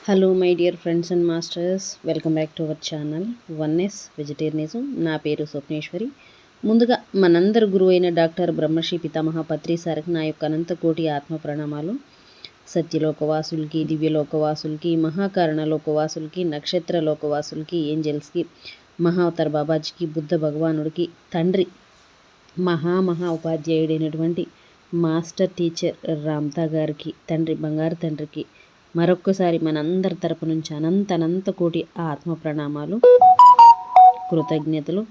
Hello my dear friends and masters, welcome back to our channel oneness vegetarianism. నా పేరు స్వప్నేశ్వరి. ముందుగా మనందరి గురువు అయిన డాక్టర్ బ్రహ్మశ్రీ పితామహ పత్రి సార్కి నా యొక్క అనంత కోటి ఆత్మ ప్రణామాలు. సత్యలోకవాసులకి, దివ్యలోకవాసులకి, మహాకారణ లోకవాసులకి, నక్షత్ర లోకవాసులకి, ఏంజల్స్కి, మహావతార్ బాబాజీకి, బుద్ధ భగవానుడికి, తండ్రి మహా ఉపాధ్యాయుడైనటువంటి మాస్టర్ టీచర్ రామ్తా గారికి, తండ్రి బంగారు తండ్రికి మరొక్కసారి మనందరి తరపు నుంచి అనంత కోటి ఆత్మ ప్రణామాలు, కృతజ్ఞతలు.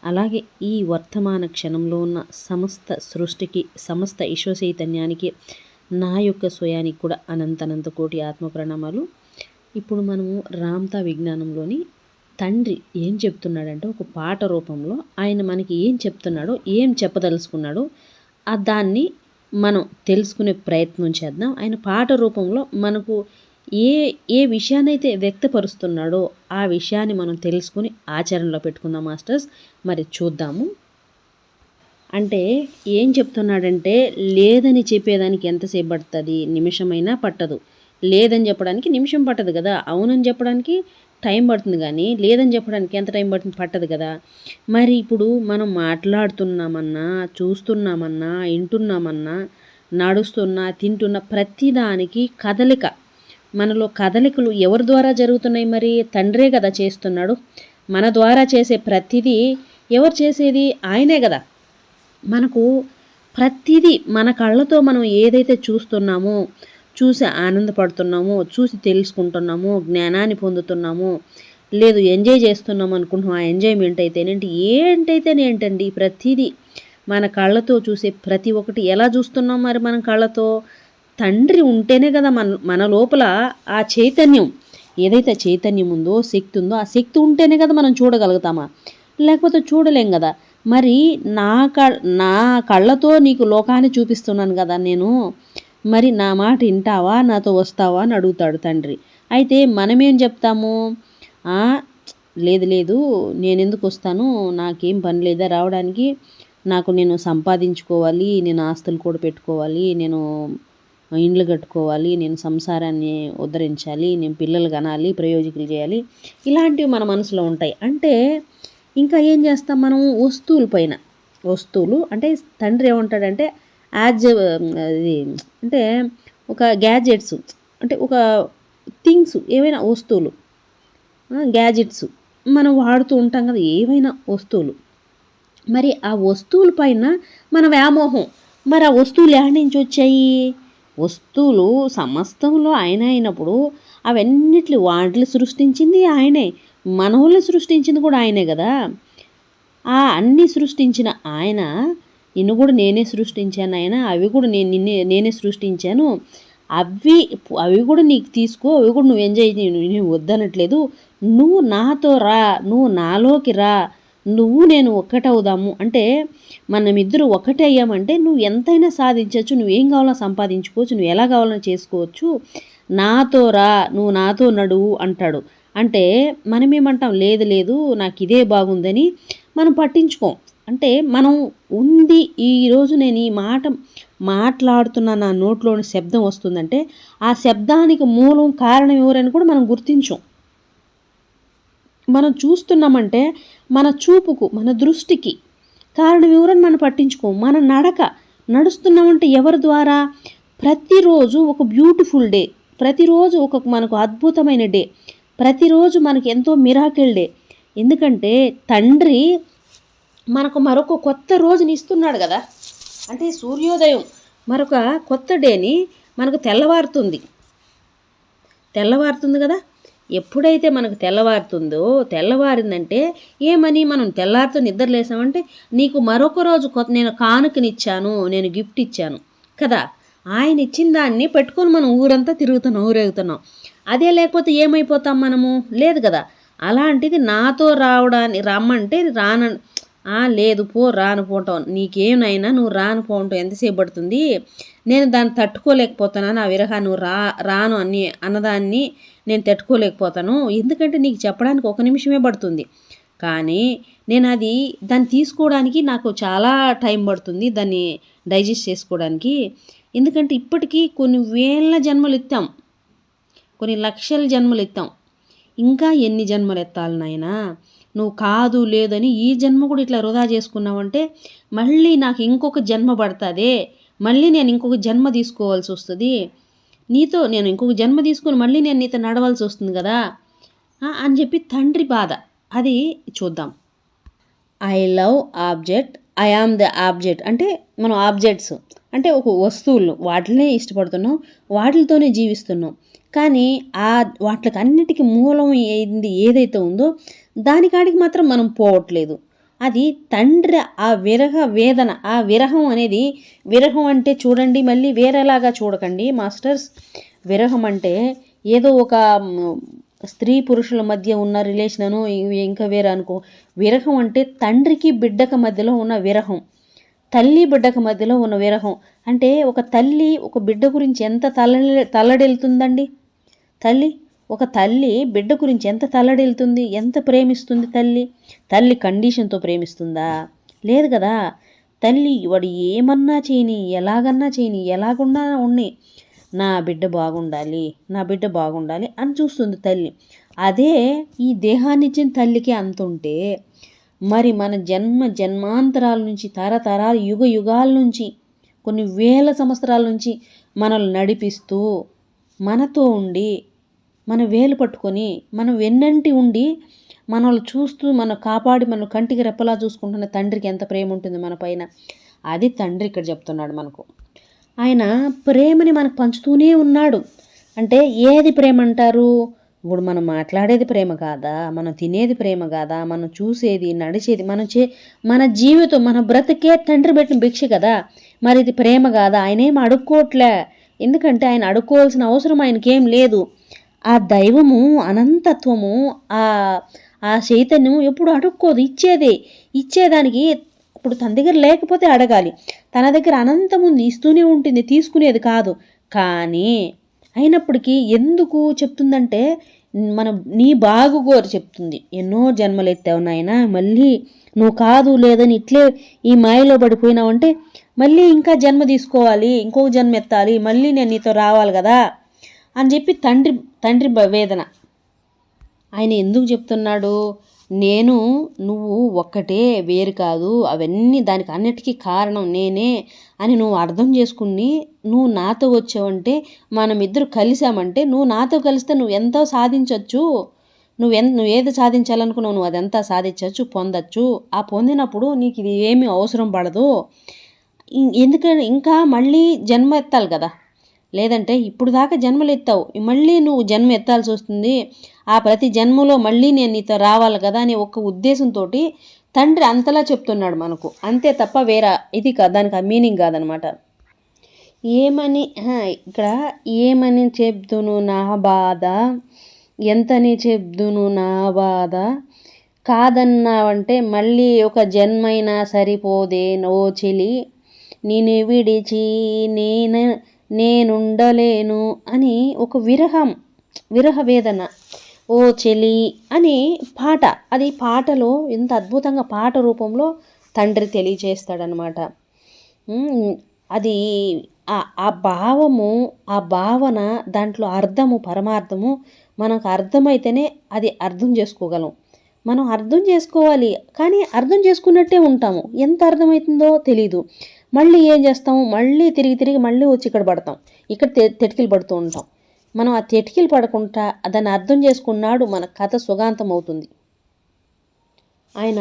అలాగే ఈ వర్తమాన క్షణంలో ఉన్న సమస్త సృష్టికి, సమస్త ఈశ్వ చైతన్యానికి, నా యొక్క స్వయానికి కూడా అనంత కోటి ఆత్మ ప్రణామాలు. ఇప్పుడు మనము రామ్తా విజ్ఞానంలోని తండ్రి ఏం చెప్తున్నాడంటే, ఒక పాట రూపంలో ఆయన మనకి ఏం చెప్తున్నాడో, ఏం చెప్పదలుచుకున్నాడో దాన్ని మనం తెలుసుకునే ప్రయత్నం చేద్దాం. ఆయన పాట రూపంలో మనకు ఏ విషయాన్నైతే వ్యక్తపరుస్తున్నాడో ఆ విషయాన్ని మనం తెలుసుకుని ఆచరణలో పెట్టుకుందాం మాస్టర్స్. మరి చూద్దాము. అంటే ఏం చెప్తున్నాడంటే, లేదని చెప్పేదానికి ఎంతసేపు పడుతుంది? నిమిషమైనా పట్టదు. లేదని చెప్పడానికి నిమిషం పట్టదు కదా, అవునని చెప్పడానికి టైం పడుతుంది, కానీ లేదని చెప్పడానికి ఎంత టైం పడుతుంది? పట్టదు కదా. మరి ఇప్పుడు మనం మాట్లాడుతున్నామన్నా, చూస్తున్నామన్నా, వింటున్నామన్నా, నడుస్తున్నా, తింటున్నా, ప్రతిదానికి కదలిక, మనలో కదలికలు ఎవరి ద్వారా జరుగుతున్నాయి? మరి తండ్రే కదా చేస్తున్నాడు. మన ద్వారా చేసే ప్రతిదీ ఎవరు చేసేది? ఆయనే కదా. మనకు ప్రతిదీ మన కళ్ళతో మనం ఏదైతే చూస్తున్నామో, చూసి ఆనందపడుతున్నామో, చూసి తెలుసుకుంటున్నామో, జ్ఞానాన్ని పొందుతున్నామో, లేదు ఎంజాయ్ చేస్తున్నాం అనుకుంటున్నాం, ఆ ఎంజాయ్మెంట్ ఏంటండి ప్రతిదీ మన కళ్ళతో చూసే ప్రతి ఒక్కటి ఎలా చూస్తున్నాం? మరి మనం కళ్ళతో తండ్రి ఉంటేనే కదా మన లోపల ఆ చైతన్యం, ఏదైతే చైతన్యం ఉందో, శక్తి ఉందో, ఆ శక్తి ఉంటేనే కదా మనం చూడగలుగుతామా? లేకపోతే చూడలేం కదా. మరి నా కళ్ళతో నీకు లోకాన్ని చూపిస్తున్నాను కదా నేను, మరి నా మాట వింటావా, నాతో వస్తావా అని అడుగుతాడు తండ్రి. అయితే మనమేం చెప్తాము? లేదు నేను ఎందుకు వస్తాను, నాకేం పని లేదా రావడానికి, నేను సంపాదించుకోవాలి, నేను ఆస్తులు కూడా పెట్టుకోవాలి, నేను ఇండ్లు కట్టుకోవాలి, నేను సంసారాన్ని ఉద్ధరించాలి, నేను పిల్లలు కనాలి, ప్రయోజకులు చేయాలి, ఇలాంటివి మన మనసులో ఉంటాయి. అంటే ఇంకా ఏం చేస్తాం మనం? వస్తువులు అంటే తండ్రి ఏమంటాడంటే, అది అంటే ఒక గ్యాజెట్స్, అంటే ఒక థింగ్స్, ఏవైనా వస్తువులు, గ్యాజెట్స్ మనం వాడుతూ ఉంటాం కదా, ఏవైనా వస్తువులు. మరి ఆ వస్తువుల పైన మన వ్యామోహం. మరి ఆ వస్తువులు ఎక్కడి నుంచి వచ్చాయి? వస్తువులు సమస్తంలో ఆయన అయినప్పుడు అవన్నిట్లు వాటిని సృష్టించింది ఆయనే, మనవుల్ని సృష్టించింది కూడా ఆయనే కదా. ఆ అన్నీ సృష్టించిన ఆయన, నిన్ను కూడా నేనే సృష్టించాను ఆయన, అవి కూడా నేనే సృష్టించాను, అవి కూడా నీకు తీసుకో, అవి కూడా నువ్వు ఎంజాయ్ చేయి, నేను వద్దనట్లేదు, నువ్వు నాతో రా, నువ్వు నాలోకి రా, నేను ఒక్కటవుదాము. అంటే మనమిద్దరు ఒకటే అయ్యామంటే నువ్వు ఎంతైనా సాధించవచ్చు, నువ్వేం కావాలో సంపాదించుకోవచ్చు, నువ్వు ఎలా కావాలో చేసుకోవచ్చు, నాతో రా, నువ్వు నాతో నడువు అంటాడు. అంటే మనమేమంటాం? లేదు నాకు ఇదే బాగుందని మనం పట్టించుకోం. అంటే మనం ఉంది, ఈరోజు నేను ఈ మాట మాట్లాడుతున్న నా నోట్లోని శబ్దం వస్తుందంటే ఆ శబ్దానికి మూలం, కారణం ఎవరని కూడా మనం గుర్తించం. మనం చూస్తున్నామంటే మన చూపుకు, మన దృష్టికి కారణం ఎవరని మనం పట్టించుకోం. మన నడుస్తున్నామంటే ఎవరి ద్వారా? ప్రతిరోజు ఒక బ్యూటిఫుల్ డే, ప్రతిరోజు మనకు అద్భుతమైన డే, ప్రతిరోజు మనకు ఎంతో మిరాకిల్ డే. ఎందుకంటే తండ్రి మనకు మరొక కొత్త రోజుని ఇస్తున్నాడు కదా. అంటే సూర్యోదయం, మరొక కొత్త డేని మనకు తెల్లవారుతుంది కదా. ఎప్పుడైతే మనకు తెల్లవారిందంటే ఏమని? మనం తెల్లారితో నిద్రలేసామంటే నీకు మరొక రోజు నేను కానుకనిచ్చాను, నేను గిఫ్ట్ ఇచ్చాను కదా. ఆయన ఇచ్చిన దాన్ని పెట్టుకొని మనం ఊరంతా ఊరేగుతున్నాం. అదే లేకపోతే ఏమైపోతాం మనము? లేదు కదా. అలాంటిది నాతో రమ్మంటే లేదు రాను పోవటం, నీకేమైనా నువ్వు రాను పోవటం ఎంతసేపు పడుతుంది, నేను దాన్ని తట్టుకోలేకపోతున్నాను, ఆ విరహాన్ని రాను అన్నదాన్ని నేను తట్టుకోలేకపోతాను, ఎందుకంటే నీకు చెప్పడానికి 1 నిమిషమే పడుతుంది, కానీ నేను దాన్ని తీసుకోవడానికి నాకు చాలా టైం పడుతుంది, దాన్ని డైజెస్ట్ చేసుకోవడానికి. ఎందుకంటే ఇప్పటికీ కొన్ని వేల జన్మలు ఎత్తాం, కొన్ని లక్షల జన్మలు ఎత్తాం, ఇంకా ఎన్ని జన్మలు ఎత్తాలి నాయనా? నువ్వు కాదు లేదని ఈ జన్మ కూడా ఇట్లా వృధా చేసుకున్నావంటే మళ్ళీ నాకు ఇంకొక జన్మ పడుతుంది, మళ్ళీ నేను ఇంకొక జన్మ తీసుకోవాల్సి వస్తుంది, నీతో నేను ఇంకొక జన్మ తీసుకొని మళ్ళీ నేను నీతో నడవాల్సి వస్తుంది కదా అని చెప్పి తండ్రి బాధ. అది చూద్దాం. I love object, I am the object. అంటే మనం ఆబ్జెక్ట్స్ అంటే ఒక వస్తువులు, వాటినే ఇష్టపడుతున్నాం, వాటితోనే జీవిస్తున్నాం. కానీ వాటికి అన్నిటికీ మూలం ఏంది ఏదైతే ఉందో దానికాడికి మాత్రం మనం పోవట్లేదు. అది తండ్రి ఆ విరహ వేదన, ఆ విరహం అనేది, విరహం అంటే చూడండి మళ్ళీ వేరేలాగా చూడకండి మాస్టర్స్. విరహం అంటే ఏదో ఒక స్త్రీ పురుషుల మధ్య ఉన్న రిలేషను ఇంకా వేరే అనుకో. విరహం అంటే తండ్రికి బిడ్డక మధ్యలో ఉన్న విరహం, తల్లి బిడ్డక మధ్యలో ఉన్న విరహం. అంటే ఒక తల్లి ఒక బిడ్డ గురించి ఎంత తల్లడిల్లుతుందండి. ఒక తల్లి బిడ్డ గురించి ఎంత తల్లడిల్లుతుంది, ఎంత ప్రేమిస్తుంది తల్లి కండిషన్తో ప్రేమిస్తుందా? లేదు కదా. తల్లి వాడు ఏమన్నా చేయని, ఎలాగన్నా చేయని, ఎలాగున్నా ఉన్ని, నా బిడ్డ బాగుండాలి అని చూస్తుంది తల్లి. అదే ఈ దేహాన్ని ఇచ్చిన తల్లికి అంతుంటే మరి మన జన్మాంతరాల నుంచి, తరతరాలు, యుగాల నుంచి, కొన్ని వేల సంవత్సరాల నుంచి మనల్ని నడిపిస్తూ, మనతో ఉండి, మన వేలు పట్టుకొని, మనం వెన్నంటి ఉండి, మనల్ని చూస్తూ, మనం కాపాడి, మన కంటికి రెప్పలా చూసుకుంటున్న తండ్రికి ఎంత ప్రేమ ఉంటుంది మన పైన. అది తండ్రి ఇక్కడ చెప్తున్నాడు మనకు. ఆయన ప్రేమని మనకు పంచుతూనే ఉన్నాడు. అంటే ఏది ప్రేమ అంటారు? ఇప్పుడు మనం మాట్లాడేది ప్రేమ కాదా? మనం తినేది ప్రేమ కాదా? మనం చూసేది, నడిచేది, మన జీవితం, మన బ్రతికే తండ్రి పెట్టిన భిక్ష కదా. మరి ఇది ప్రేమ కాదా? ఆయనేం అడుక్కోవట్లే. ఎందుకంటే ఆయన అడుక్కోవాల్సిన అవసరం ఆయనకేం లేదు. ఆ దైవము, అనంతత్వము, ఆ చైతన్యం ఎప్పుడు అడుక్కోదు, ఇచ్చేదానికి. ఇప్పుడు తన దగ్గర లేకపోతే అడగాలి, తన దగ్గర అనంతం ఉంది, ఇస్తూనే ఉంటుంది, తీసుకునేది కాదు. కానీ అయినప్పటికీ ఎందుకు చెప్తుందంటే నీ బాగుగోరు చెప్తుంది. ఎన్నో జన్మలు ఎత్తావు నాయనా, మళ్ళీ నువ్వు కాదు లేదని ఇట్లే ఈ మాయలో పడిపోయినావంటే మళ్ళీ ఇంకా జన్మ తీసుకోవాలి, ఇంకొక జన్మ ఎత్తాలి, మళ్ళీ నేను నీతో రావాలి కదా అని చెప్పి తండ్రి వేదన. ఆయన ఎందుకు చెప్తున్నాడు? నువ్వు ఒక్కటే, వేరు కాదు, అవన్నీ దానికి అన్నిటికీ కారణం నేనే అని నువ్వు అర్థం చేసుకుని నువ్వు నాతో వచ్చావంటే, మనమిద్దరు కలిసామంటే, నువ్వు నాతో కలిస్తే నువ్వు ఎంతో సాధించవచ్చు. నువ్వు ఏది సాధించాలనుకున్నావు నువ్వు అదంతా సాధించవచ్చు, పొందొచ్చు. ఆ పొందినప్పుడు నీకు ఇది ఏమీ అవసరం పడదు. ఎందుకంటే ఇంకా మళ్ళీ జన్మ ఎత్తాలి కదా. లేదంటే ఇప్పుడు దాకా జన్మలు ఎత్తావు, మళ్ళీ నువ్వు జన్మ ఎత్తాల్సి వస్తుంది. ఆ ప్రతి జన్మలో మళ్ళీ నేను నీతో రావాలి కదా అనే ఒక ఉద్దేశంతో తండ్రి అంతలా చెప్తున్నాడు మనకు. అంతే తప్ప వేరే ఇది కాదు, దానికి ఆ మీనింగ్ కాదనమాట. ఏమని చెప్దును నా బాధ, ఎంతని చెప్దును నా బాధ, కాదన్నావంటే మళ్ళీ ఒక జన్మైనా సరిపోదే నో చెలి, నిన్ను విడిచి నేనుండలేను అని ఒక విరహ వేదన. ఓ చెలి అని పాట. అది పాటలో ఎంత అద్భుతంగా పాట రూపంలో తండ్రి తెలియచేస్తాడనమాట. అది ఆ భావము, ఆ భావన, దాంట్లో అర్థము, పరమార్థము మనకు అర్థమైతేనే అది అర్థం చేసుకోగలం. మనం అర్థం చేసుకోవాలి, కానీ అర్థం చేసుకున్నట్టే ఉంటాము. ఎంత అర్థమవుతుందో తెలీదు. మళ్ళీ ఏం చేస్తాము? మళ్ళీ తిరిగి మళ్ళీ వచ్చి ఇక్కడ పడతాం, ఇక్కడ తెటికిలు పడుతూ ఉంటాం. మనం ఆ తెటికిలు పడకుండా దాన్ని అర్థం చేసుకున్నాడు, మన కథ సుగాంతం అవుతుంది. ఆయన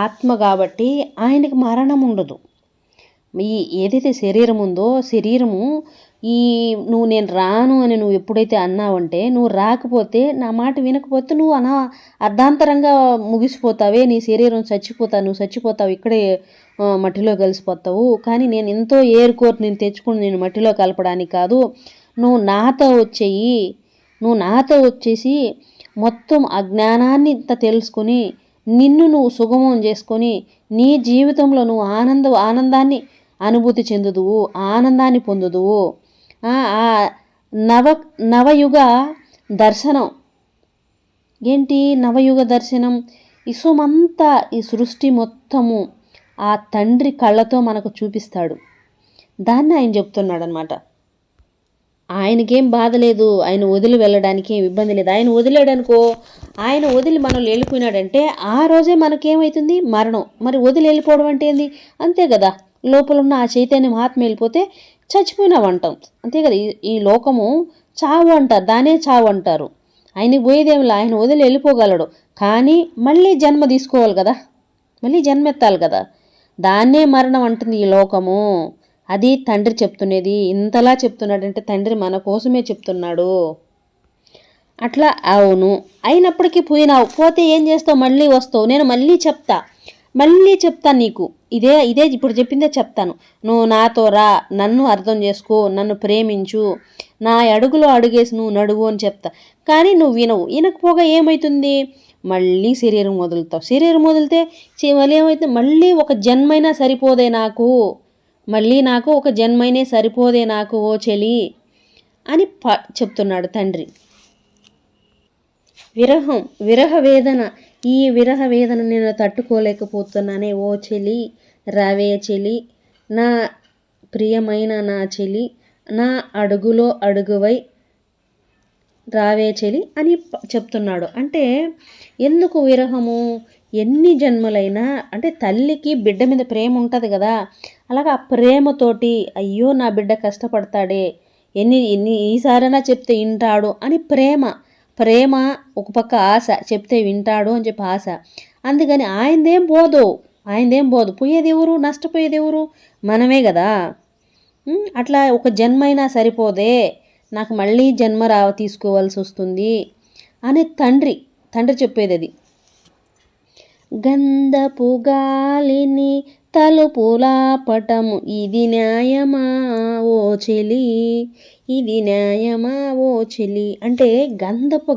ఆత్మ కాబట్టి ఆయనకి మరణం ఉండదు. ఏదైతే శరీరం ఉందో, శరీరము నువ్వు నేను రాను అని నువ్వు ఎప్పుడైతే అన్నావంటే, నువ్వు రాకపోతే, నా మాట వినకపోతే నువ్వు అర్ధాంతరంగా ముగిసిపోతావే, నీ శరీరం నువ్వు చచ్చిపోతావు, ఇక్కడే మట్టిలో కలిసిపోతావు. కానీ నేను ఎంతో ఏరుకోరు నేను తెచ్చుకుని నేను మట్టిలో కలపడానికి కాదు, నువ్వు నాతో వచ్చేసి మొత్తం అజ్ఞానాన్ని ఇంత తెలుసుకొని నిన్ను నువ్వు సుగమం చేసుకొని నీ జీవితంలో నువ్వు ఆనందాన్ని అనుభూతి చెందుదువు, ఆనందాన్ని పొందుదువు. నవయుగ దర్శనం ఏంటి? నవయుగ దర్శనం విశ్వమంతా, ఈ సృష్టి మొత్తము ఆ తండ్రి కళ్ళతో మనకు చూపిస్తాడు. దాన్ని ఆయన చెప్తున్నాడు అనమాట. ఆయనకేం బాధ లేదు, ఆయన వదిలి వెళ్ళడానికి ఏం ఇబ్బంది లేదు. ఆయన వదిలేడనుకో, ఆయన వదిలి మనం వెళ్ళిపోయినాడంటే ఆ రోజే మనకేమవుతుంది? మరణం. మరి వదిలి వెళ్ళిపోవడం అంటే ఏంది? అంతే కదా, లోపల ఉన్న ఆ చైతన్యం ఆత్మ వెళ్ళిపోతే చచ్చిపోయినావంటాం, అంతే కదా. ఈ లోకము చావు అంటారు, దానే చావు అంటారు. ఆయనకి పోయేదేమిలా, ఆయన వదిలి వెళ్ళిపోగలడు, కానీ మళ్ళీ జన్మ తీసుకోవాలి కదా, మళ్ళీ జన్మెత్తాలి కదా, దాన్నే మరణం అంటుంది ఈ లోకము. అది తండ్రి చెప్తున్నది. ఇంతలా చెప్తున్నాడంటే తండ్రి మన కోసమే చెప్తున్నాడు. అట్లా అవును, అయినప్పటికీ పోయినావు, పోతే ఏం చేస్తావు? మళ్ళీ వస్తావు. నేను మళ్ళీ చెప్తాను నీకు, ఇదే ఇప్పుడు చెప్పిందే చెప్తాను. నువ్వు నాతో రా, నన్ను అర్థం చేసుకో, నన్ను ప్రేమించు, నా అడుగులో అడుగేసి నువ్వు నడువు అని చెప్తా. కానీ నువ్వు వినకపోగా ఏమవుతుంది? మళ్ళీ శరీరం వదులుతావు. శరీరం వదిలితే మళ్ళీ ఏమవుతుంది? మళ్ళీ ఒక జన్మైనా సరిపోదే నాకు, నాకు ఒక జన్మైనే సరిపోదే నాకు ఓ చెలి అని చెప్తున్నాడు తండ్రి. విరహ వేదన, ఈ విరహ వేదన నేను తట్టుకోలేకపోతున్నానే ఓ చెలి, రావే చెలి, నా ప్రియమైన నా చెలి, నా అడుగులో అడుగువై రావే చెలి అని చెప్తున్నాడు. అంటే ఎందుకు విరహము? ఎన్ని జన్మలైనా, అంటే తల్లికి బిడ్డ మీద ప్రేమ ఉంటుంది కదా, అలాగా ఆ ప్రేమతోటి అయ్యో నా బిడ్డ కష్టపడతాడే, ఈసారైనా చెప్తే వింటాడు అని ప్రేమ ఒక పక్క ఆశ, చెప్తే వింటాడు అని చెప్పి ఆశ. అందుకని ఆయనదేం పోదు, పోయేది ఎవరు? నష్టపోయేది ఎవరు? మనమే కదా. అట్లా ఒక జన్మైనా సరిపోదే, నాకు మళ్ళీ జన్మ తీసుకోవాల్సి వస్తుంది అని తండ్రి చెప్పేది అది. గంధపు గాలిని తలుపులాపటము ఇది న్యాయమా ఓ చెలి, ఇది న్యాయమా ఓ చెలి. అంటే గంధపు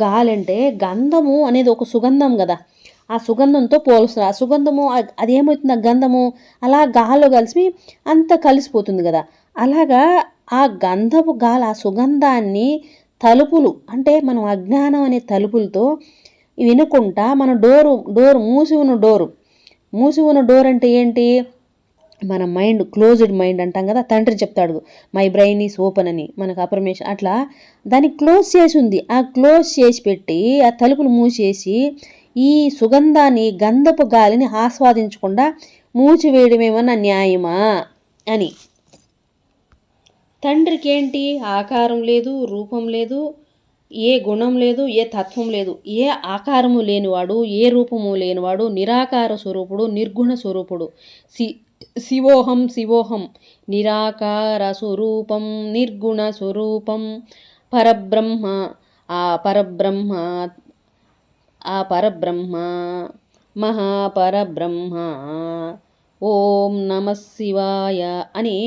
గాలి అంటే గంధము అనేది ఒక సుగంధం కదా, ఆ సుగంధంతో పోలుస్తారు. ఆ సుగంధము అదేమవుతుంది? ఆ గంధము అలా గాల్లో కలిసి అంత కలిసిపోతుంది కదా. అలాగా ఆ గంధపు గాలి, ఆ సుగంధాన్ని తలుపులు, అంటే మనం అజ్ఞానం అనే తలుపులతో వినుకుంటా మన మూసి ఉన్న డోర్ అంటే ఏంటి? మన మైండ్, క్లోజ్డ్ మైండ్ అంటాం కదా. తండ్రి చెప్తాడు మై బ్రెయిన్ ఈస్ ఓపెన్ అని, మనకు అఫర్మేషన్. అట్లా దాన్ని క్లోజ్ చేసి ఉంది. ఆ క్లోజ్ చేసి పెట్టి ఆ తలుపులు మూసేసి ఈ సుగంధాన్ని, గంధపు గాలిని ఆస్వాదించకుండా మూచివేయడమేమన్నా న్యాయమా అని. తండ్రికి ఏంటి? ఆకారం లేదు, రూపం లేదు, ఏ గుణం లేదు, ఏ తత్వం లేదు, ఏ ఆకారము లేనివాడు, ఏ రూపము లేనివాడు, నిరాకార స్వరూపుడు, నిర్గుణ స్వరూపుడు. శివోహం నిరాకార స్వరూపం, నిర్గుణ స్వరూపం, పరబ్రహ్మ మహాపరబ్రహ్మ. ఓం నమః శివాయ అని,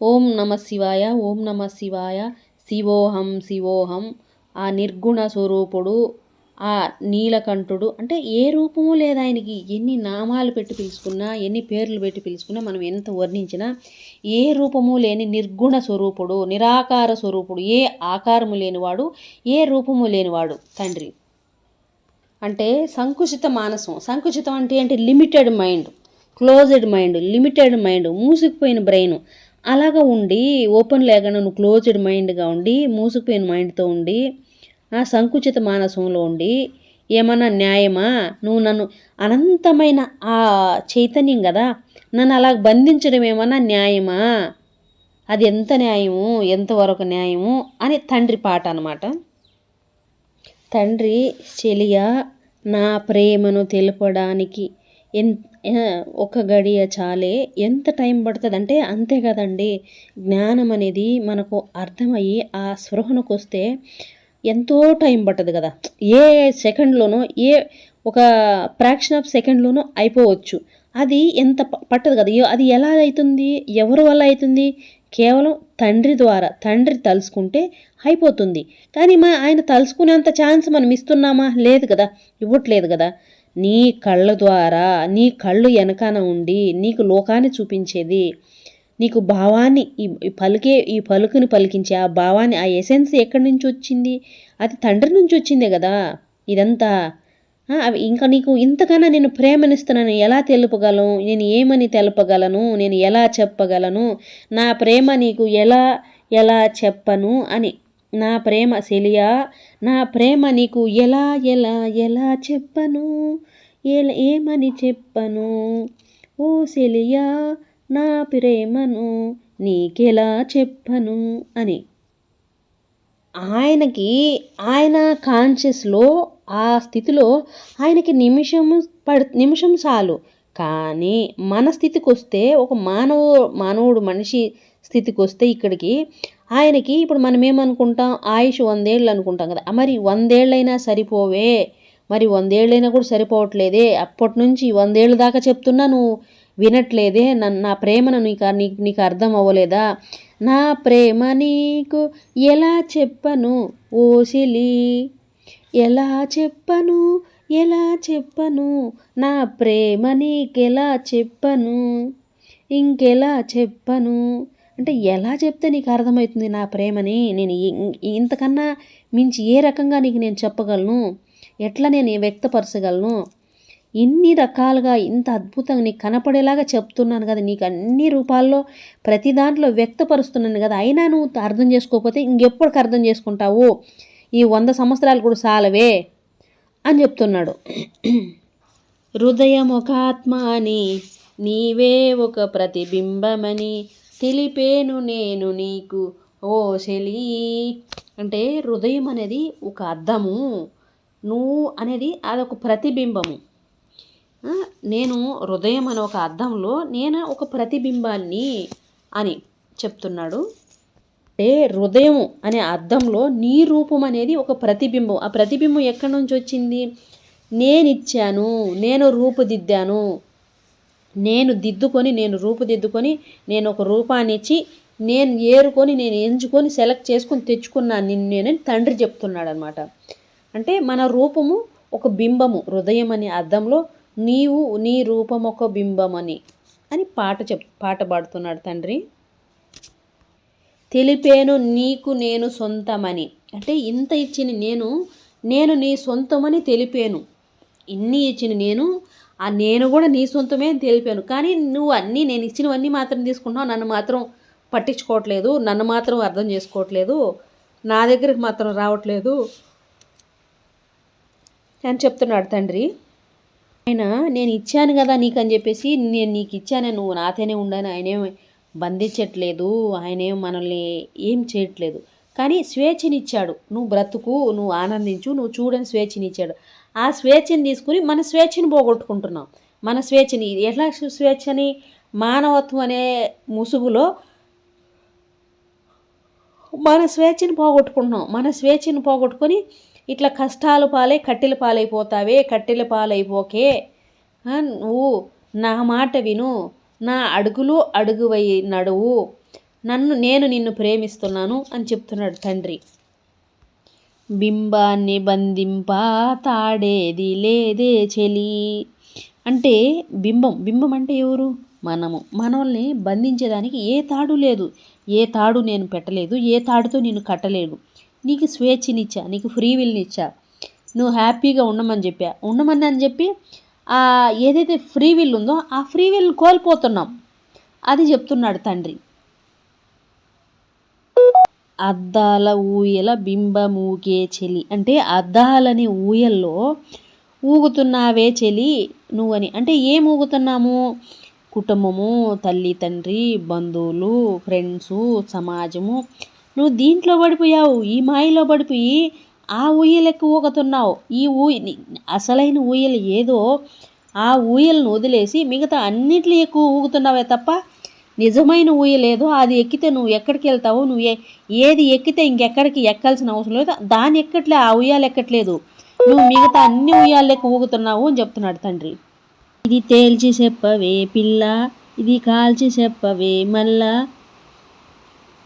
ఓం నమః శివాయ, శివోహం ఆ నిర్గుణ స్వరూపుడు, ఆ నీలకంఠుడు. అంటే ఏ రూపము లేదు ఆయనకి. ఎన్ని నామాలు పెట్టి పిలుచుకున్నా, ఎన్ని పేర్లు పెట్టి పిలుచుకున్నా, మనం ఎంత వర్ణించినా ఏ రూపము లేని నిర్గుణ స్వరూపుడు, నిరాకార స్వరూపుడు, ఏ ఆకారము లేనివాడు, ఏ రూపము లేనివాడు తండ్రి. అంటే సంకుచిత మానసం. సంకుచితం అంటే ఏంటి? Limited mind, closed mind, limited mind, మూసుకుపోయిన బ్రెయిన్. అలాగా ఉండి, ఓపెన్ లేకుండా నువ్వు క్లోజ్డ్ మైండ్గా ఉండి, మూసుకుపోయిన మైండ్తో ఉండి, ఆ సంకుచిత మానసంలో ఉండి ఏమన్నా న్యాయమా? నువ్వు నన్ను, అనంతమైన ఆ చైతన్యం కదా, నన్ను అలా బంధించడం ఏమన్నా న్యాయమా? అది ఎంత న్యాయము, ఎంతవరకు న్యాయము అని తండ్రి పాట అన్నమాట. తండ్రి, చెలియా, నా ప్రేమను తెలపడానికి ఒక గడియ చాలే, ఎంత టైం పడుతుంది అంటే అంతే కదండి. జ్ఞానం అనేది మనకు అర్థమయ్యి ఆ స్పృహణకు వస్తే ఎంతో టైం పట్టదు కదా. ఏ సెకండ్లోనో, ఏ ఒక ఫ్రాక్షన్ ఆఫ్ సెకండ్లోనో అయిపోవచ్చు. అది ఎంత పట్టదు కదా. అది ఎలా అవుతుంది? ఎవరి వల్ల అవుతుంది? కేవలం తండ్రి ద్వారా. తండ్రి తలుసుకుంటే అయిపోతుంది. కానీ ఆయన తలుసుకునేంత ఛాన్స్ మనం ఇస్తున్నామా? లేదు కదా, ఇవ్వట్లేదు కదా. నీ కళ్ళ ద్వారా, నీ కళ్ళు వెనకాన ఉండి నీకు లోకాన్ని చూపించేది, నీకు భావాన్ని, ఈ పలుకుని పలికించే ఆ భావాన్ని, ఆ ఎసెన్స్ ఎక్కడి నుంచి వచ్చింది? అది తండ్రి నుంచి వచ్చిందే కదా ఇదంతా. ఇంకా నీకు ఇంతకన్నా నేను ప్రేమనిస్తున్నాను ఎలా తెలుపగలను? నేను ఏమని తెలపగలను? నేను ఎలా చెప్పగలను? నా ప్రేమ నీకు ఎలా ఎలా చెప్పను అని. నా ప్రేమ సెలియా, నా ప్రేమ నీకు ఎలా ఎలా ఎలా చెప్పను, ఏమని చెప్పను, ఓ సెలియా నా ప్రేమను నీకెలా చెప్పను అని. ఆయనకి ఆయన కాన్షియస్లో ఆ స్థితిలో ఆయనకి నిమిషం చాలు. కానీ మన స్థితికి వస్తే, ఒక మానవుడు మనిషి స్థితికి వస్తే ఇక్కడికి ఆయనకి, ఇప్పుడు మనం ఏమనుకుంటాం, ఆయుష్ 100 ఏళ్ళు అనుకుంటాం కదా. మరి 100 ఏళ్ళైనా సరిపోవే, మరి 100 ఏళ్ళైనా కూడా సరిపోవట్లేదే, అప్పటి నుంచి 100 ఏళ్ళ దాకా చెప్తున్నా నువ్వు వినట్లేదే, నా ప్రేమను నీకు అర్థం అవ్వలేదా, నా ప్రేమ నీకు ఎలా చెప్పను ఓ సిలి, ఎలా చెప్పను ఎలా చెప్పను, నా ప్రేమ నీకెలా చెప్పను, ఇంకెలా చెప్పను అంటే ఎలా చెప్తే నీకు అర్థమవుతుంది నా ప్రేమని, నేను ఇంతకన్నా మించి ఏ రకంగా నీకు నేను చెప్పగలను, ఎట్లా నేను వ్యక్తపరచగలను, ఇన్ని రకాలుగా ఇంత అద్భుతంగా నీకు కనపడేలాగా చెప్తున్నాను కదా, నీకు అన్ని రూపాల్లో ప్రతి దాంట్లో వ్యక్తపరుస్తున్నాను కదా, అయినా నువ్వు అర్థం చేసుకోకపోతే ఇంకెప్పటికి అర్థం చేసుకుంటావు, ఈ 100 సంవత్సరాలు కూడా చాలవే అని చెప్తున్నాడు. హృదయం ఒక ఆత్మ అని, నీవే ఒక ప్రతిబింబమని తెలిపేను నేను నీకు ఓ చెలి. అంటే హృదయం అనేది ఒక అద్దము, నువ్వు అనేది అదొక ప్రతిబింబము. నేను హృదయం అనే ఒక అద్దంలో నేను ఒక ప్రతిబింబాన్ని అని చెప్తున్నాడు. అంటే హృదయం అనే అద్దంలో నీ రూపం అనేది ఒక ప్రతిబింబం. ఆ ప్రతిబింబం ఎక్కడి నుంచి వచ్చింది? నేను ఇచ్చాను, నేను రూపుదిద్దాను, నేను రూపుదిద్దుకొని నేను ఒక రూపాన్ని ఇచ్చి నేను ఏరుకొని నేను ఎంచుకొని సెలెక్ట్ చేసుకొని తెచ్చుకున్నాను నిన్ను నేనని తండ్రి చెప్తున్నాడు అనమాట. అంటే మన రూపము ఒక బింబము, హృదయం అనే అద్దంలో నీవు నీ రూపం ఒక బింబమని అని పాట పాడుతున్నాడు తండ్రి. తెలిపేను నీకు నేను సొంతమని, అంటే ఇంత ఇచ్చిన నేను నీ సొంతమని తెలిపాను, ఇన్ని ఇచ్చిన నేను కూడా నీ సొంతమే అని తెలిపాను. కానీ నువ్వు అన్నీ నేను ఇచ్చినవన్నీ మాత్రం తీసుకుంటున్నావు, నన్ను మాత్రం పట్టించుకోవట్లేదు, నన్ను మాత్రం అర్థం చేసుకోవట్లేదు, నా దగ్గరికి మాత్రం రావట్లేదు అని చెప్తున్నాడు తండ్రి. ఆయన నేను ఇచ్చాను కదా నీకు అని చెప్పేసి, నేను నీకు ఇచ్చాను నువ్వు నాతోనే ఉండని ఆయనేం బంధించట్లేదు, ఆయనేం మనల్ని ఏం చేయట్లేదు, కానీ స్వేచ్ఛనిచ్చాడు. నువ్వు బ్రతుకు, నువ్వు ఆనందించు, నువ్వు చూడని స్వేచ్ఛనిచ్చాడు. ఆ స్వేచ్ఛని తీసుకుని మన స్వేచ్ఛని పోగొట్టుకుంటున్నాం. మన స్వేచ్ఛని ఎట్లా స్వేచ్ఛని, మానవత్వం అనే ముసుగులో మన స్వేచ్ఛని పోగొట్టుకుంటున్నాం. మన స్వేచ్ఛని పోగొట్టుకొని ఇట్లా కష్టాలు కట్టెల పాలైపోతావే, కట్టెల పాలైపోకే, నువ్వు నా మాట విను, నా అడుగువై నడువు, నేను నిన్ను ప్రేమిస్తున్నాను అని చెప్తున్నాడు తండ్రి. బింబాన్ని బంధింప తాడేది లేదే చెలి. అంటే బింబం అంటే ఎవరు? మనల్ని బంధించేదానికి ఏ తాడు లేదు, ఏ తాడు నేను పెట్టలేదు, ఏ తాడుతో నేను కట్టలేదు. నీకు స్వేచ్ఛనిచ్చా, నీకు ఫ్రీ విల్నిచ్చా, నువ్వు హ్యాపీగా ఉండమని చెప్పి ఏదైతే ఫ్రీ విల్ ఉందో ఆ ఫ్రీ విల్ని కోల్పోతున్నాం, అది చెప్తున్నాడు తండ్రి. అద్దాల ఊయల బింబమూకే చెలి, అంటే అద్దాలని ఊయల్లో ఊగుతున్నావే చెలి నువ్వని. అంటే ఏం ఊగుతున్నాము? కుటుంబము, తల్లి తండ్రి, బంధువులు, ఫ్రెండ్సు, సమాజము, నువ్వు దీంట్లో పడిపోయావు, ఈ మాయలో పడిపోయి ఆ ఊయలకు ఊగుతున్నావు. అసలైన ఊయలు ఏదో ఆ ఊయలను వదిలేసి మిగతా అన్నిట్లో ఎక్కువ ఊగుతున్నావే తప్ప నిజమైన ఊయలేదో అది ఎక్కితే నువ్వు ఎక్కడికి వెళ్తావు, నువ్వు ఏది ఎక్కితే ఇంకెక్కడికి ఎక్కాల్సిన అవసరం లేదు, దాన్ని ఎక్కట్లే, ఆ ఉయ్యాలు ఎక్కట్లేదు, నువ్వు మిగతా అన్ని ఉయ్యాలకు ఊగుతున్నావు అని చెప్తున్నాడు తండ్రి. ఇది తేల్చి చెప్పవే పిల్ల, ఇది కాల్చి చెప్పవే మళ్ళా,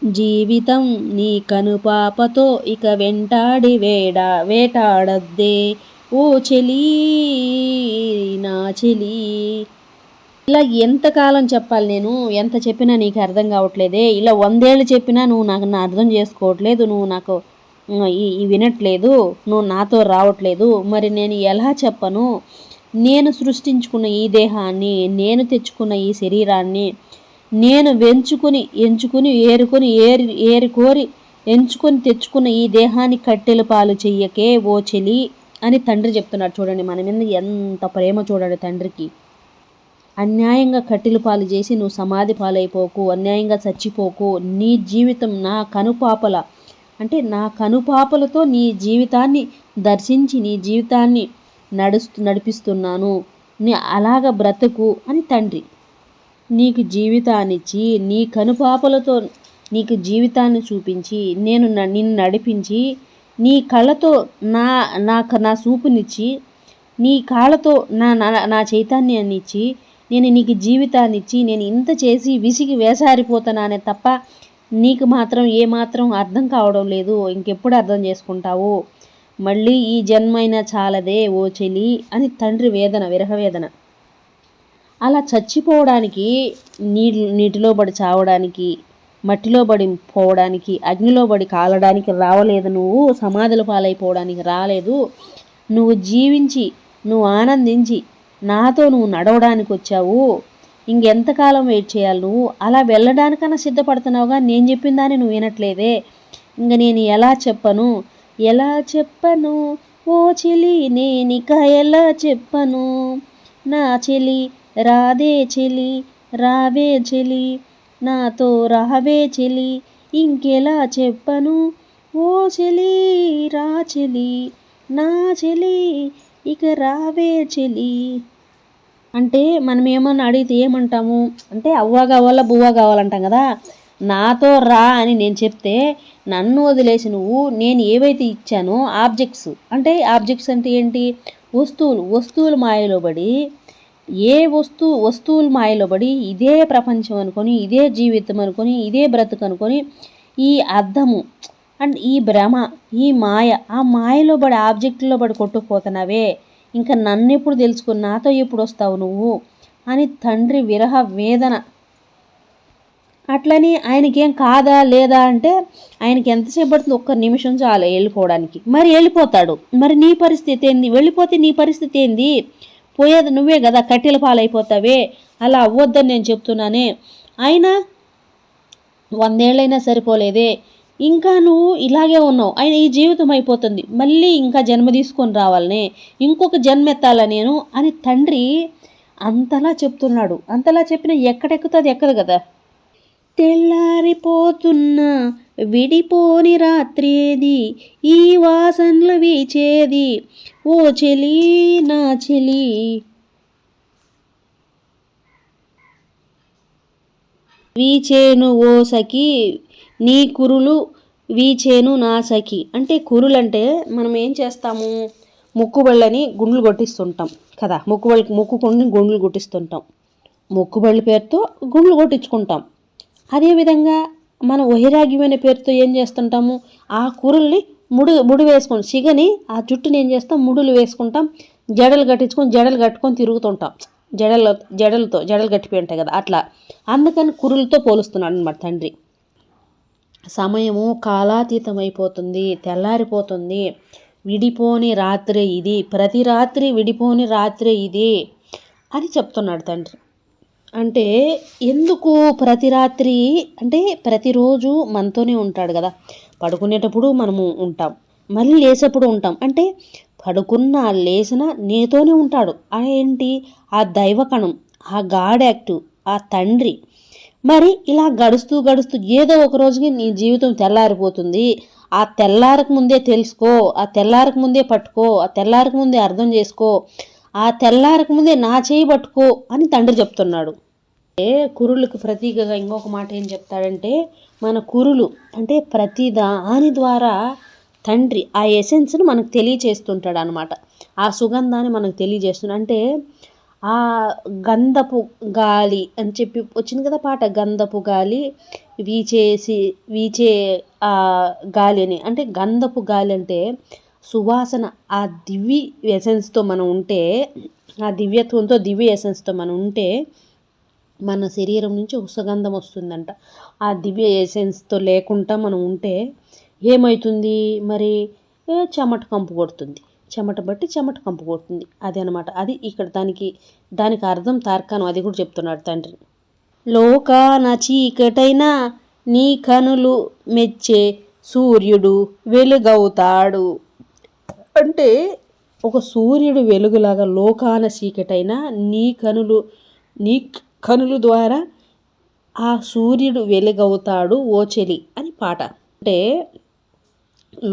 జీవితం నీ కనుపాపతో ఇక వెంటాడి వేటాడద్దే ఓ చెలి నా చెలి. ఇలా ఎంతకాలం చెప్పాలి, నేను ఎంత చెప్పినా నీకు అర్థం కావట్లేదే, ఇలా 100 ఏళ్ళు చెప్పినా నువ్వు నాకు అర్థం చేసుకోవట్లేదు, నువ్వు నాకు వినట్లేదు, నువ్వు నాతో రావట్లేదు, మరి నేను ఎలా చెప్పను? నేను సృష్టించుకున్న ఈ దేహాన్ని, నేను తెచ్చుకున్న ఈ శరీరాన్ని నేను ఎంచుకుని ఏరుకోరి ఎంచుకొని తెచ్చుకున్న ఈ దేహాన్ని కట్టెల పాలు చెయ్యకే ఓ చెలి అని తండ్రి చెప్తున్నాడు. చూడండి మన మీద ఎంత ప్రేమ చూడండి తండ్రికి. అన్యాయంగా కట్టెల పాలు చేసి నువ్వు సమాధి పాలైపోకు, అన్యాయంగా చచ్చిపోకు. నీ జీవితం నా కనుపాపలతో నీ జీవితాన్ని దర్శించి నీ జీవితాన్ని నడిపిస్తున్నాను, నీ అలాగ బ్రతుకు అని తండ్రి నీకు జీవితాన్నిచ్చి నీ కనుపాపలతో నీకు జీవితాన్ని చూపించి నిన్ను నడిపించి నీ కళ్ళతో నా చూపునిచ్చి నీ కాళ్ళతో నా చైతన్యాన్ని ఇచ్చి నేను నీకు జీవితాన్ని ఇచ్చి నేను ఇంత చేసి విసిగి వేసారిపోతున్నానే తప్ప నీకు మాత్రం ఏమాత్రం అర్థం కావడం లేదు. ఇంకెప్పుడు అర్థం చేసుకుంటావు? మళ్ళీ ఈ జన్మైనా చాలదే ఓ చెలి అని తండ్రి విరహవేదన. అలా చచ్చిపోవడానికి, నీటిలో పడి చావడానికి, మట్టిలో పడి పోవడానికి, అగ్నిలో పడి కాలడానికి రావలేదు. నువ్వు సమాధుల పాలైపోవడానికి రాలేదు. నువ్వు జీవించి నువ్వు ఆనందించి నాతో నువ్వు నడవడానికి వచ్చావు. ఇంకెంతకాలం వెయిట్ చేయాలి? నువ్వు అలా వెళ్ళడానికన్నా సిద్ధపడుతున్నావుగా. నేను చెప్పిన దాన్ని నువ్వు వినట్లేదే. ఇంక నేను ఎలా చెప్పను ఓ చెలి, నేనిక ఎలా చెప్పను నా చెలి, రాదే చెలి, రావే చెలి, నాతో రావే చెలి, ఇంకెలా చెప్పను ఓ చెలి, రా చెలి, నా చెలి, ఇక రావే చెలి. అంటే మనం ఏమన్నా అడిగితే ఏమంటాము అంటే అవ్వ కావాలా బువ్వ కావాలంటాం కదా. నాతో రా అని నేను చెప్తే నన్ను వదిలేసి నువ్వు నేను ఏవైతే ఇచ్చానో ఆబ్జెక్ట్స్ అంటే ఏంటి? వస్తువులు మాయలో పడి వస్తువుల మాయలో పడి ఇదే ప్రపంచం అనుకొని, ఇదే జీవితం అనుకొని, ఇదే బ్రతుకు అనుకొని, ఈ అర్థము అండ్ ఈ భ్రమ, ఈ మాయ, ఆ మాయలో పడి ఆబ్జెక్టులో పడి కొట్టుకుపోతున్నావే. ఇంకా నన్ను ఎప్పుడు తెలుసుకుని నాతో ఎప్పుడు వస్తావు నువ్వు అని తండ్రి విరహ వేదన. అట్లని ఆయనకేం కాదా లేదా అంటే ఆయనకి ఎంతసేపు పడుతుంది? ఒక్క నిమిషం చాలు వెళ్ళిపోవడానికి. మరి వెళ్ళిపోతాడు. మరి నీ పరిస్థితి ఏంది? వెళ్ళిపోతే నీ పరిస్థితి ఏంది? పోయేది నువ్వే కదా, కట్టెల పాలైపోతావే. అలా అవ్వద్దని నేను చెప్తున్నానే. అయినా 100 ఏళ్ళైనా సరిపోలేదే, ఇంకా నువ్వు ఇలాగే ఉన్నావు. ఆయన ఈ జీవితం అయిపోతుంది, మళ్ళీ ఇంకా జన్మ తీసుకొని రావాలనే, ఇంకొక జన్మ ఎత్తాలా నేను అని తండ్రి అంతలా చెప్తున్నాడు. అంతలా చెప్పినా ఎక్కడెక్కుతుంది? ఎక్కదు కదా. తెల్లారిపోతున్నా విడిపోని రాత్రేది, ఈ వాసనలు వీచేది ఓ చెలి, నా చెలి. వీచేను ఓ సఖి, నీ కురులు వీచేను నా సఖి. అంటే కురులు అంటే మనం ఏం చేస్తాము? ముక్కుబళ్ళని గుండ్లు కొట్టిస్తుంటాం కదా. ముక్కుకొని గుండ్లు కొట్టిస్తుంటాం. ముక్కుబళ్ళ పేరుతో గుండ్లు కొట్టించుకుంటాం. అదేవిధంగా మనం వైరాగ్యమైన పేరుతో ఏం చేస్తుంటాము? ఆ కురుల్ని ముడి వేసుకొని సిగని ఆ జుట్టుని ఏం చేస్తాం? ముడులు వేసుకుంటాం, జడలు కట్టుకొని తిరుగుతుంటాం. జడలు గట్టిపోయి ఉంటాయి కదా అట్లా. అందుకని కురులతో పోలుస్తున్నాడు అన్నమాట తండ్రి. సమయము కాలాతీతం అయిపోతుంది, తెల్లారిపోతుంది. విడిపోని రాత్రే ఇది, ప్రతి రాత్రి విడిపోని రాత్రే ఇది అని చెప్తున్నాడు తండ్రి. అంటే ఎందుకు ప్రతి రాత్రి అంటే ప్రతిరోజు మనతోనే ఉంటాడు కదా. పడుకునేటప్పుడు మనము ఉంటాం, మళ్ళీ లేసేప్పుడు ఉంటాం. అంటే పడుకున్నా లేచినా నీతోనే ఉంటాడు. ఏంటి? ఆ దైవకణం, ఆ గాడ్ యాక్టివ్, ఆ తండ్రి. మరి ఇలా గడుస్తూ ఏదో ఒక రోజుకి నీ జీవితం తెల్లారిపోతుంది. ఆ తెల్లారక ముందే తెలుసుకో, ఆ తెల్లారక ముందే పట్టుకో, ఆ తెల్లారక ముందే అర్థం చేసుకో, ఆ తెల్లారక ముందే నా చేయి పట్టుకో అని తండ్రి చెప్తున్నాడు. కురులకు ప్రతీకగా ఇంకొక మాట ఏం చెప్తాడంటే, మన కురులు అంటే ప్రతి దాని ద్వారా తండ్రి ఆ ఎసెన్స్ను మనకు తెలియచేస్తుంటాడు అనమాట. ఆ సుగంధాన్ని మనకు తెలియజేస్తున్నాడు. అంటే ఆ గంధపు గాలి అని చెప్పి వచ్చింది కదా పాట, గంధపు గాలి వీచే ఆ గాలి అని. అంటే గంధపు గాలి అంటే సువాసన. ఆ దివ్య ఎసెన్స్తో మనం ఉంటే, ఆ దివ్యత్వంతో దివ్య ఎసెన్స్తో మనం ఉంటే మన శరీరం నుంచి ఒక సుగంధం వస్తుందంట. ఆ దివ్య ఎసెన్స్తో లేకుండా మనం ఉంటే ఏమవుతుంది? మరి చెమట కంపు కొడుతుంది, చెమట కంపు కొడుతుంది. అది అనమాట. అది ఇక్కడ దానికి అర్థం తార్కాణం, అది కూడా చెప్తున్నాడు తండ్రి. లోకాన చీకటైన నీ కనులు మెచ్చే సూర్యుడు వెలుగవుతాడు. అంటే ఒక సూర్యుడు వెలుగులాగా లోకాన చీకటైన నీ కనులు ద్వారా ఆ సూర్యుడు వెలుగవుతాడు ఓ చెలి అని పాట. అంటే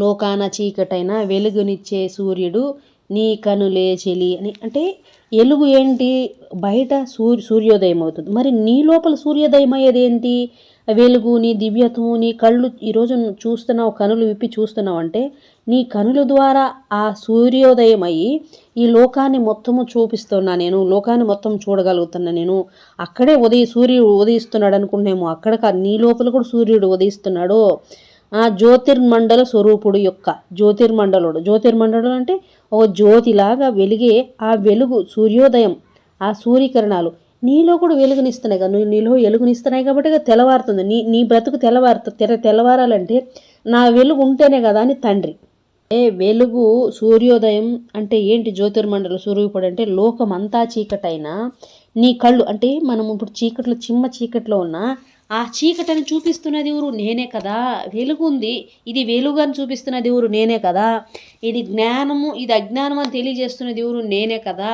లోకాన చీకటైన వెలుగునిచ్చే సూర్యుడు నీ కనులే చెలి అని. అంటే వెలుగు ఏంటి, బయట సూర్యోదయం అవుతుంది, మరి నీ లోపల సూర్యోదయం అయ్యేది ఏంటి, వెలుగు, నీ దివ్యత్వము. నీ కళ్ళు ఈరోజు చూస్తున్నావు, కనులు విప్పి చూస్తున్నావు అంటే నీ కనుల ద్వారా ఆ సూర్యోదయం అయ్యి ఈ లోకాన్ని మొత్తము చూపిస్తున్నా నేను, లోకాన్ని మొత్తం చూడగలుగుతున్నా నేను. అక్కడే సూర్యుడు ఉదయిస్తున్నాడు అనుకుంటున్నాము, అక్కడ నీ లోపల కూడా సూర్యుడు ఉదయిస్తున్నాడు. ఆ జ్యోతిర్మండల స్వరూపుడు యొక్క జ్యోతిర్మండలుడు అంటే ఒక జ్యోతిలాగా వెలిగే ఆ వెలుగు, సూర్యోదయం, ఆ సూర్యకిరణాలు నీలో కూడా వెలుగునిస్తున్నాయి కదా, నీలో వెలుగునిస్తున్నాయి కాబట్టి తెల్లవారుతుంది. నీ బ్రతుకు తెల్లవారాలంటే నా వెలుగు ఉంటేనే కదా అని తండ్రి. వెలుగు సూర్యోదయం అంటే ఏంటి, జ్యోతిర్మండల స్వరూపుడు అంటే లోకం అంతా చీకటైనా నీ కళ్ళు, అంటే మనం ఇప్పుడు చీకట్లో ఉన్న ఆ చీకటిని చూపిస్తున్నది ఎవరు, నేనే కదా. వెలుగు ఉంది, ఇది వెలుగు అని చూపిస్తున్నది ఎవరు, నేనే కదా. ఇది జ్ఞానము, ఇది అజ్ఞానం అని తెలియజేస్తున్నది ఎవరు, నేనే కదా.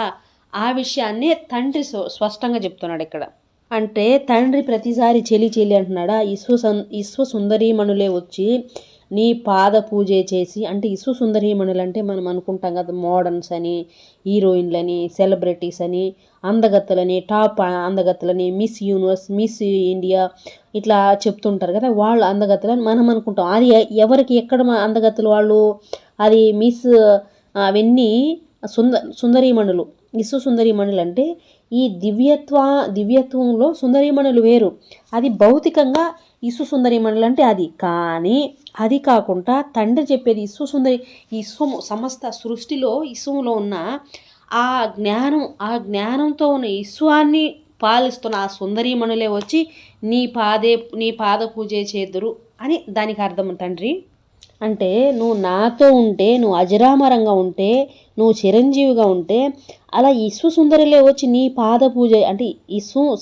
ఆ విషయాన్ని తండ్రి స్పష్టంగా చెప్తున్నాడు ఇక్కడ. అంటే తండ్రి ప్రతిసారి చెలి అంటున్నాడా, విశ్వ సుందరీమణులే వచ్చి నీ పాద పూజే చేసి, అంటే విశ్వ సుందరీమణులు అంటే మనం అనుకుంటాం కదా మోడర్న్స్ అని, హీరోయిన్లని, సెలబ్రిటీస్ అని, అందగత్తలని, టాప్ అందగత్తలని, మిస్ యూనివర్స్, మిస్ ఇండియా ఇట్లా చెప్తుంటారు కదా, వాళ్ళు అందగత్తలని మనం అనుకుంటాం. అది ఎవరికి ఎక్కడ అందగత్తలు వాళ్ళు, అది మిస్ అవన్నీ సుందరీమణులు, విశ్వ సుందరీమణులు. అంటే ఈ దివ్యత్వంలో సుందరీమణులు వేరు, అది భౌతికంగా విశ్వ సుందరీమణులు అంటే అది. కానీ అది కాకుండా తండ్రి చెప్పేది విశ్వము సమస్త సృష్టిలో విశ్వంలో ఉన్న ఆ జ్ఞానంతో ఉన్న విశ్వాన్ని పాలిస్తున్న ఆ సుందరీమణులే వచ్చి నీ పాద పూజ చేదురు అని దానికి అర్థం తండ్రి. అంటే నువ్వు నాతో ఉంటే, నువ్వు అజరామరంగా ఉంటే, నువ్వు చిరంజీవిగా ఉంటే, అలా విశ్వసుందరిలే వచ్చి నీ పాద పూజ, అంటే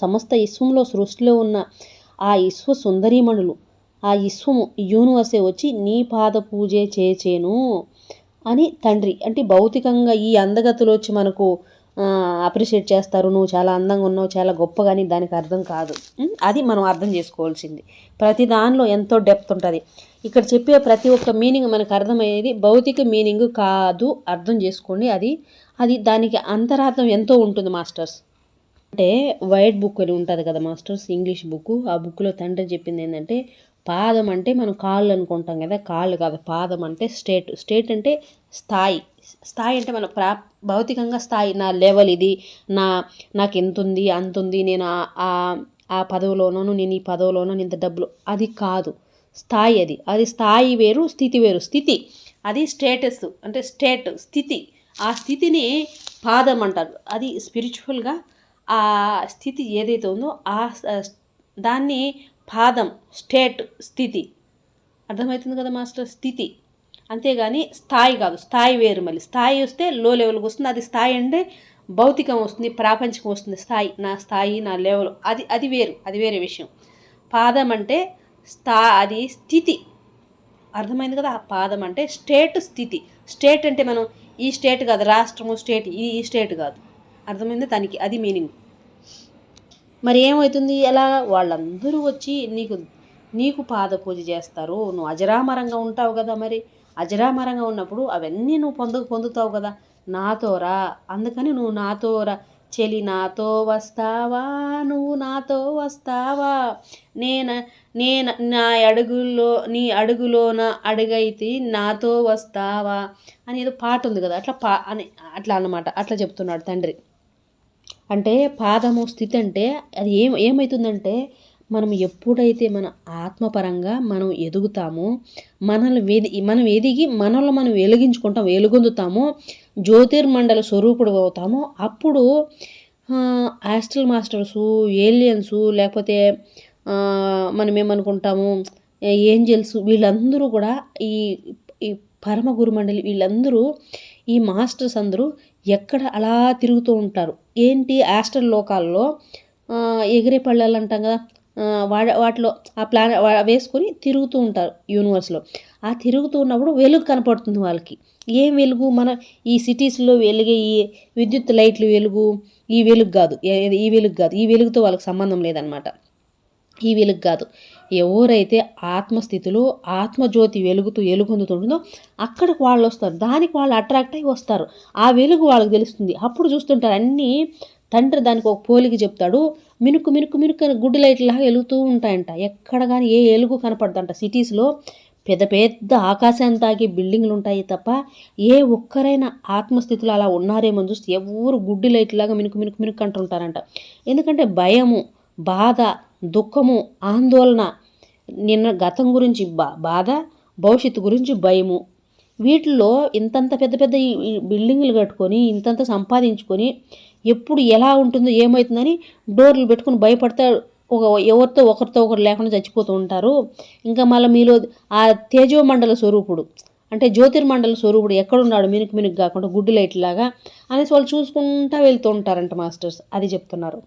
సమస్త విశ్వంలో సృష్టిలో ఉన్న ఆ విశ్వ సుందరీమణులు, ఆ విశ్వము యూనివర్సే వచ్చి నీ పాద పూజే చేచేను అని తండ్రి. అంటే భౌతికంగా ఈ అందగతులు వచ్చి మనకు అప్రిషియేట్ చేస్తారు, నువ్వు చాలా అందంగా ఉన్నావు, చాలా గొప్పగాని, దానికి అర్థం కాదు. అది మనం అర్థం చేసుకోవాల్సింది. ప్రతి దానిలో ఎంతో డెప్త్ ఉంటుంది. ఇక్కడ చెప్పే ప్రతి ఒక్క మీనింగ్ మనకు అర్థమయ్యేది భౌతిక మీనింగ్ కాదు, అర్థం చేసుకోండి. అది దానికి అంతరార్థం ఎంతో ఉంటుంది మాస్టర్స్. అంటే వైట్ బుక్ అని ఉంటుంది కదా మాస్టర్స్, ఇంగ్లీష్ బుక్. ఆ బుక్లో తండ్రి చెప్పింది ఏంటంటే, పాదం అంటే మనం కాళ్ళు అనుకుంటాం కదా, కాళ్ళు కాదు. పాదం అంటే స్టేట్ అంటే స్థాయి అంటే మన భౌతికంగా స్థాయి, నా లెవెల్ ఇది, నాకు ఎంత ఉంది అంత ఉంది, నేను ఆ పదవిలోనూ, నేను ఈ పదవిలోనూ, ఇంత డబ్బులు, అది కాదు స్థాయి. అది స్థాయి వేరు, స్థితి వేరు. స్థితి అది స్టేటస్, అంటే స్థితి. ఆ స్థితిని పాదం అంటారు. అది స్పిరిచువల్గా ఆ స్థితి ఏదైతే ఉందో దాన్ని పాదం, స్థితి. అర్థమవుతుంది కదా మాస్టర్, స్థితి. అంతేగాని స్థాయి కాదు, స్థాయి వేరు. మళ్ళీ స్థాయి వస్తే లో లెవెల్కి వస్తుంది, అది స్థాయి అంటే భౌతికం వస్తుంది, ప్రాపంచికం వస్తుంది. స్థాయి నా లెవెల్ అది వేరు, అది వేరే విషయం. పాదం అంటే అది స్థితి. అర్థమైంది కదా. ఆ పాదం అంటే స్థితి. స్టేట్ అంటే మనం ఈ స్టేట్ కాదు, రాష్ట్రము స్టేట్, ఈ స్టేట్ కాదు. అర్థమైంది, దానికి అది మీనింగ్. మరి ఏమవుతుంది, ఎలా వాళ్ళందరూ వచ్చి నీకు పాద పూజ చేస్తారు, నువ్వు అజరామరంగా ఉంటావు కదా. మరి అజరామరంగా ఉన్నప్పుడు అవన్నీ నువ్వు పొందుతావు కదా, నాతో రా. అందుకని నువ్వు నాతో రా చెలి, నాతో వస్తావా, నువ్వు నాతో వస్తావా, నీ అడుగులోన అడుగైతే నాతో వస్తావా అని ఏదో పాట ఉంది కదా, అట్లా అన్నమాట. అట్లా చెప్తున్నాడు తండ్రి. అంటే పాదము స్థితి అంటే అది ఏమవుతుందంటే, మనం ఎప్పుడైతే మన ఆత్మపరంగా మనం ఎదుగుతామో, మనం ఎదిగి మనల్ని మనం వెలుగొందుతామో, జ్యోతిర్మండల స్వరూపుడు అవుతామో, అప్పుడు ఆస్ట్రల్ మాస్టర్సు, ఏలియన్సు, లేకపోతే మనం ఏమనుకుంటాము ఏంజల్స్, వీళ్ళందరూ కూడా ఈ పరమ గురుమండలి, వీళ్ళందరూ ఈ మాస్టర్స్ అందరూ ఎక్కడ అలా తిరుగుతూ ఉంటారు. ఏంటి, ఆస్ట్రల్ లోకాల్లో ఎగిరే పళ్ళాలు అంటాం కదా, వాటిలో ఆ వేసుకొని తిరుగుతూ ఉంటారు యూనివర్స్లో. ఆ తిరుగుతూ ఉన్నప్పుడు వెలుగు కనపడుతుంది వాళ్ళకి. ఏం వెలుగు? మన ఈ సిటీస్లో వెలిగే ఈ విద్యుత్ లైట్లు వెలుగు, ఈ వెలుగు కాదు, ఈ వెలుగు కాదు, ఈ వెలుగుతో వాళ్ళకి సంబంధం లేదనమాట. ఈ వెలుగు కాదు, ఎవరైతే ఆత్మస్థితిలో ఆత్మజ్యోతి వెలుగొందుతుంటుందో అక్కడికి వాళ్ళు వస్తారు, దానికి వాళ్ళు అట్రాక్ట్ అయ్యి వస్తారు. ఆ వెలుగు వాళ్ళకి తెలుస్తుంది. అప్పుడు చూస్తుంటారు అన్నీ. తండ్రి దానికి ఒక పోలిక చెప్తాడు, మినుకు మినుకు మినుకు అని గుడ్డి లైట్లాగా వెలుగుతూ ఉంటాయంట. ఎక్కడ కానీ ఏ వెలుగు కనపడదంట. సిటీస్లో పెద్ద పెద్ద ఆకాశాన్ని తాగే బిల్డింగ్లు ఉంటాయి తప్ప ఏ ఒక్కరైనా ఆత్మస్థితిలో అలా ఉన్నారేమో చూస్తే ఎవరు గుడ్డి లైట్లాగా మినుకు మినుకు మినుకు అంటుంటారంట. ఎందుకంటే భయము, బాధ, దుఃఖము, ఆందోళన, నిన్న గతం గురించి బాధ, భవిష్యత్తు గురించి భయము, వీటిల్లో ఇంతంత పెద్ద పెద్ద ఈ బిల్డింగులు కట్టుకొని ఇంతంత సంపాదించుకొని ఎప్పుడు ఎలా ఉంటుందో ఏమవుతుందని డోర్లు పెట్టుకుని భయపడతారు. ఎవరితో ఒకరు లేకుండా చచ్చిపోతూ ఉంటారు. ఇంకా మళ్ళీ మీలో ఆ తేజోమండల స్వరూపుడు అంటే జ్యోతిర్మండల స్వరూపుడు ఎక్కడున్నాడు మినుకు మినుకు కాకుండా గుడ్డి లైట్ లాగా అనేసి వాళ్ళు చూసుకుంటూ వెళ్తూ ఉంటారంట మాస్టర్స్. అది చెప్తున్నారు.